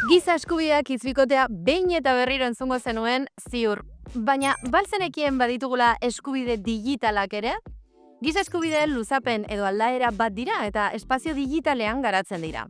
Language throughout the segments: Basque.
Giza eskubideak izbikotea behin eta berriro entzungo zenuen ziur. Baina, balzenekien baditugula eskubide digitalak ere? Giza eskubideen luzapen edo aldaera bat dira eta espazio digitalean garatzen dira.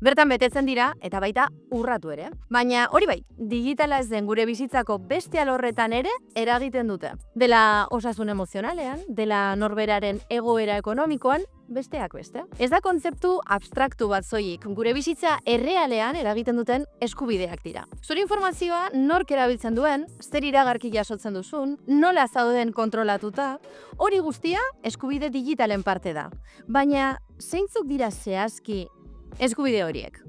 Bertan betetzen dira eta baita urratu ere. Baina hori bai, digitala ez den gure bizitzako beste alorretan ere eragiten dute. Dela osasun emozionalean, dela norberaren egoera ekonomikoan, besteak beste. Ez da kontzeptu abstraktu bat soilik, gure bizitza errealean eragiten duten eskubideak dira. Zure informazioa nork erabiltzen duen, zer iragarki jasotzen duzun, nola zauden kontrolatuta, hori guztia eskubide digitalen parte da. Baina zeintzuk dira zehazki eskubide horiek?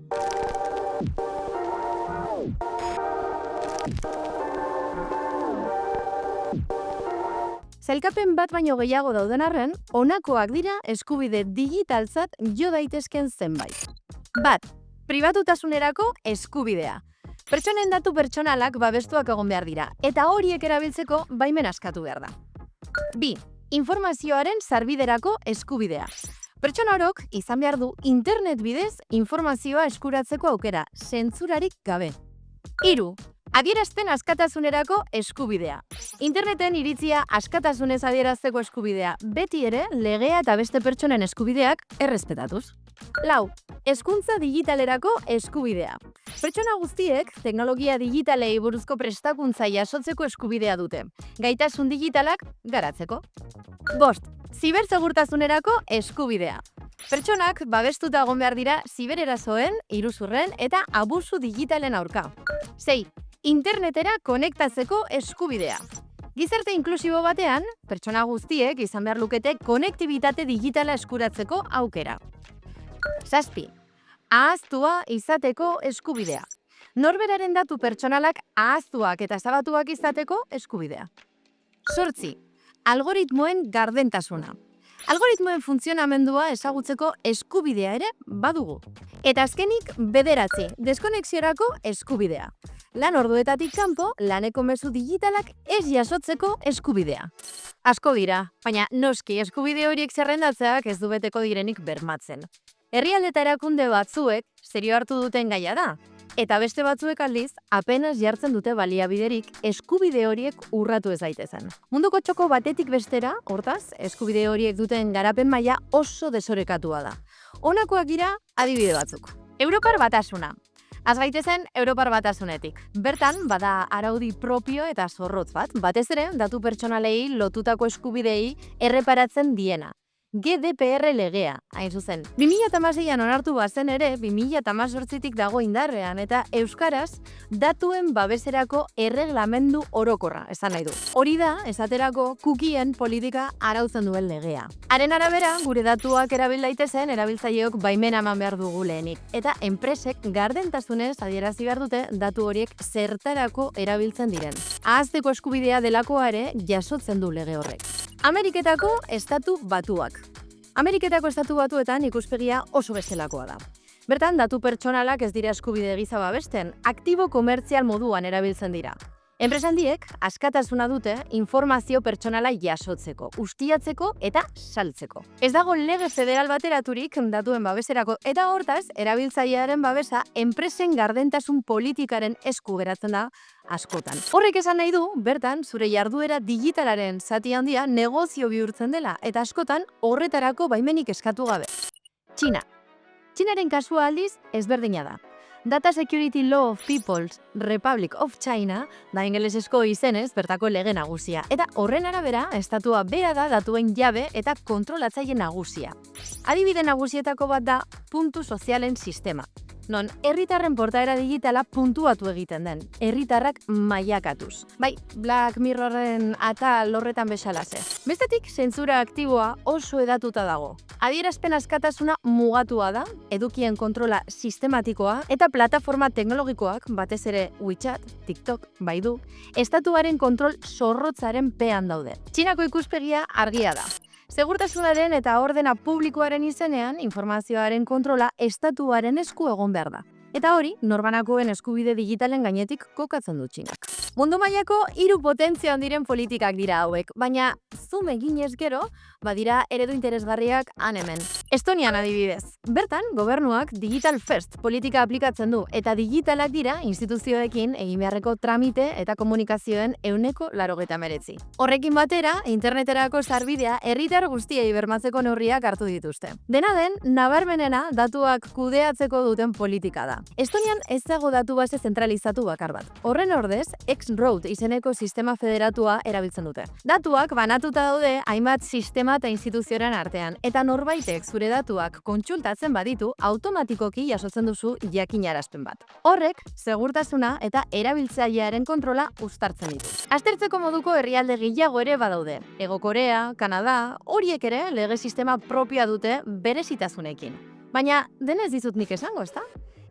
Sailkapen bat baino gehiago dauden arren, honakoak dira eskubide digitaltzat jo daitezken zenbait. Bat, pribatutasunerako eskubidea. Pertsonen datu pertsonalak babestuak egon behar dira, eta horiek erabiltzeko baimen askatu behar da. Bi, informazioaren sarbiderako eskubidea. Pertsona orok izan behar du internet bidez informazioa eskuratzeko aukera, zentzurarik gabe. Hiru, adierazpen askatasunerako eskubidea. Interneten iritzia askatasunez adierazteko eskubidea, beti ere legea eta beste pertsonen eskubideak errespetatuz. Lau, hezkuntza digitalerako eskubidea. Pertsona guztiek teknologia digitalei buruzko prestakuntza jasotzeko eskubidea dute, gaitasun digitalak garatzeko. Bost, zibersegurtasunerako eskubidea. Pertsonak babestuta egon behar dira zibererasoen, iruzurren eta abusu digitalen aurka. 6. Internetera konektatzeko eskubidea. Gizarte inklusibo batean, pertsona guztiek izan behar lukete konektibitate digitala eskuratzeko aukera. 7. Ahaztua izateko eskubidea. Norberaren datu pertsonalak ahaztuak eta ezabatuak izateko eskubidea. 8. Algoritmoen gardentasuna. Algoritmoen funtzionamendua ezagutzeko eskubidea ere badugu. Eta azkenik 9, deskonexiorako eskubidea. Lan orduetatik kanpo, laneko mezu digitalak ez jasotzeko eskubidea. Asko dira, baina noski eskubide horiek zerrendatzeak ez du beteko direnik bermatzen. Herrialde eta erakunde batzuek serio hartu duten gaia da, eta beste batzuek aldiz apenas jartzen dute baliabiderik eskubide horiek urratu ez daitezen. Munduko txoko batetik bestera, hortaz, eskubide horiek duten garapen maila oso desorekatua da. Honakoak dira adibide batzuk. Europar Batasuna. Az gaitezen Europar Batasunetik. Bertan, bada araudi propio eta zorrotz bat, batez ere datu pertsonalei lotutako eskubidei erreparatzen diena. GDPR legea, hain zuzen. 2016an onartu bazen ere, 2018tik dago indarrean eta euskaraz datuen babeserako erreglamendu orokorra, esan nahi du. Hori da, esaterako cookien politika arautzen duen legea. Haren arabera, gure datuak erabil daitezen, erabiltzaileok baimena eman behar dugu lehenik. Eta enpresek gardentasunez adierazi behar dute datu horiek zertarako erabiltzen diren. Ahazteko eskubidea delakoa ere jasotzen du lege horrek. Ameriketako estatu batuak. Ameriketako estatu batuetan ikuspegia oso bestelakoa da. Bertan, datu pertsonalak ez dira eskubide gisa babesten, aktibo komertzial moduan erabiltzen dira. Enpresa handiek askatasuna dute informazio pertsonala jasotzeko, ustiatzeko eta saltzeko. Ez dago lege federal bateraturik datuen babeserako eta hortaz, erabiltzailearen babesa enpresen gardentasun politikaren esku geratzen da askotan. Horrek esan nahi du, bertan, zure jarduera digitalaren zati handia negozio bihurtzen dela eta askotan horretarako baimenik eskatu gabe. Txina. Txinaren kasua aldiz ezberdina da. Data Security Law of People's Republic of China da ingelesezko izenez bertako lege nagusia. Eta horren arabera, estatua bera da datuen jabe eta kontrolatzaile nagusia. Adibide nagusietako bat da puntu sozialen sistema. Non, herritarren portaera digitala puntuatu egiten den, herritarrak mailakatuz. Bai, Black Mirrorren atal horretan bezalaze. Bestetik, zentzura aktiboa oso hedatuta dago. Adierazpen askatasuna mugatua da, edukien kontrola sistematikoa, eta plataforma teknologikoak, batez ere WeChat, TikTok, Baidu, estatuaren kontrol zorrotzaren pean daude. Txinako ikuspegia argia da. Segurtasunaren eta ordena publikoaren izenean, informazioaren kontrola estatuaren esku egon behar da. Eta hori, norbanakoen eskubide digitalen gainetik kokatzen du Txinak. Mundu mailako 3 potentzia handiren politikak dira hauek, baina zoom eginez gero, badira eredu interesgarriak han hemen. Estonian adibidez. Bertan, gobernuak Digital First politika aplikatzen du eta digitalak dira instituzioekin egin beharreko tramite eta komunikazioen 189. Horrekin batera, interneterako sarbidea herritar guztiei bermatzeko neurriak hartu dituzte. Dena den, nabarmenena datuak kudeatzeko duten politika da. Estonian ez dago datu base zentralizatu bakar bat. Horren ordez, X-Road izeneko sistema federatua erabiltzen dute. Datuak banatuta daude hainbat sistema eta instituzioaren artean, eta norbaitek zure datuak kontsultatzen baditu, automatikoki jasotzen duzu jakinarazpen bat. Horrek, segurtasuna eta erabiltzailearen kontrola uztartzen ditu. Aztertzeko moduko herrialde gehiago ere badaude. Hego Korea, Kanada, horiek ere lege sistema propioa dute berezitasunekin. Baina, denez dizut nik esango, ezta?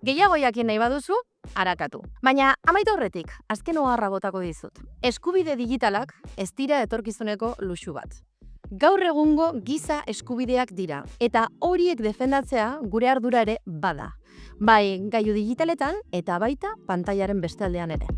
Gehiago jakin nahi baduzu, arakatu. Baina, amaitu horretik, azken oharra botako dizut. Eskubide digitalak ez dira etorkizuneko luxu bat. Gaur egungo giza eskubideak dira, eta horiek defendatzea gure ardura ere bada. Bai, gailu digitaletan eta baita pantailaren beste aldean ere.